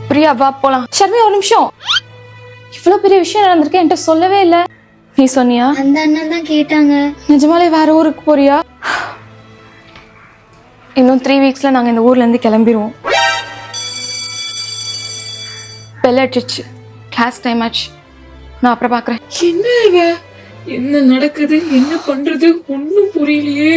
பிரியா வா போலாம். ஷர்மி ஒரு நிமிஷம். இவ்வளவு பெரிய விஷயம் நடந்திருக்கு என்கிட்ட சொல்லவே இல்லை. நீ சொன்னியா? அந்த அண்ணன் தான் கேட்டாங்க. நிஜமாலே வேற ஊருக்கு போறியா? இன்னும் 3 வீக்ஸ்ல நாங்க இந்த ஊர்ல இருந்து கிளம்பிடுவோம். பெல் அடிச்சிச்சு, கிளாஸ் டைம் ஆச்சு. நான் அப்புறம் பாக்குறேன். என்ன இவ? என்ன நடக்குது, என்ன பண்றது ஒன்னும் புரியலையே.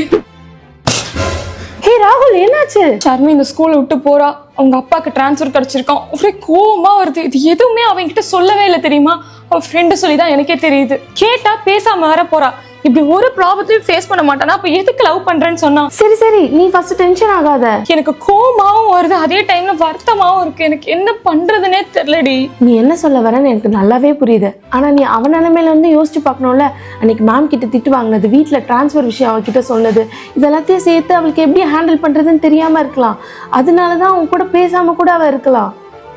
ஹே ராகுல், என்னாச்சு? ஷர்மி இந்த ஸ்கூலை விட்டு போறா. அவங்க அப்பாக்கு டிரான்ஸ்ஃபர் கிடைச்சிருக்கான். ஒரே கோவமா வருது. இது எதுவுமே அவன் கிட்ட சொல்லவே இல்லை தெரியுமா? அவ ஃப்ரெண்டு சொல்லிதான் எனக்கே தெரியுது. கேட்டா பேசாம வர போறா. இப்படி ஒரு ப்ராப்ளத்தையும் ஃபேஸ் பண்ண மாட்டானா, அப்ப எதுக்கு லவ் பண்றேன்னு சொன்னா? சரி சரி, நீ ஃபர்ஸ்ட் டென்ஷன் ஆகாத. எனக்கு கோவமாவும் வருது, அதே டைம்ல வருத்தமாவும் இருக்கு. எனக்கு என்ன பண்றதுன்னே தெரியலடி. நீ என்ன சொல்ல வரன்னு எனக்கு நல்லாவே புரியுது. ஆனா நீ அவன் நிலைமையில வந்து யோசிச்சு பார்க்கணும்ல. அன்னைக்கு மேம் கிட்ட திட்டு வாங்கினது, வீட்டுல டிரான்ஸ்ஃபர் விஷயம் அவகிட்ட சொன்னது, இதெல்லாத்தையும் சேர்த்து அவளுக்கு எப்படி ஹேண்டில் பண்றதுன்னு தெரியாம இருக்கலாம். அதனாலதான் அவன் கூட பேசாம கூட அவ இருக்கலாம்.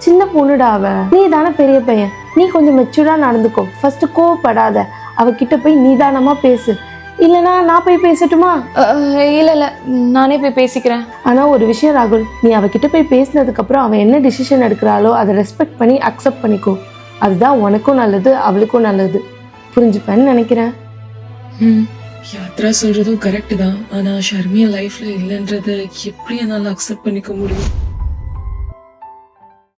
சின்ன பொண்ணுடா அவ. நீ தானே பெரிய பையன். நீ கொஞ்சம் மெச்சூர்டா நடந்துக்கோ. ஃபர்ஸ்ட் கோவப்படாத. அவகிட்ட போய் நிதானமா பேசு. இல்லைனா நான் போய் பேசட்டுமா? இல்ல நானே போய் பேசிக்கிறேன். ஆனா ஒரு விஷயம் ராகுல், நீ அவகிட்ட போய் பேசினதுக்கு அப்புறம் அவன் என்ன டிசிஷன் எடுக்கிறாளோ அதை ரெஸ்பெக்ட் பண்ணி அக்செப்ட் பண்ணிக்கோ. அதுதான் உனக்கும் நல்லது, அவளுக்கும் நல்லது. புரிஞ்சுப்பேன்னு நினைக்கிறேன். யாத்ரா சொல்றதும் கரெக்ட் தான். ஆனா ஷர்மியா லைஃப்ல இல்லைன்றத எப்படி என்னால அக்செப்ட் பண்ணிக்க முடியும்?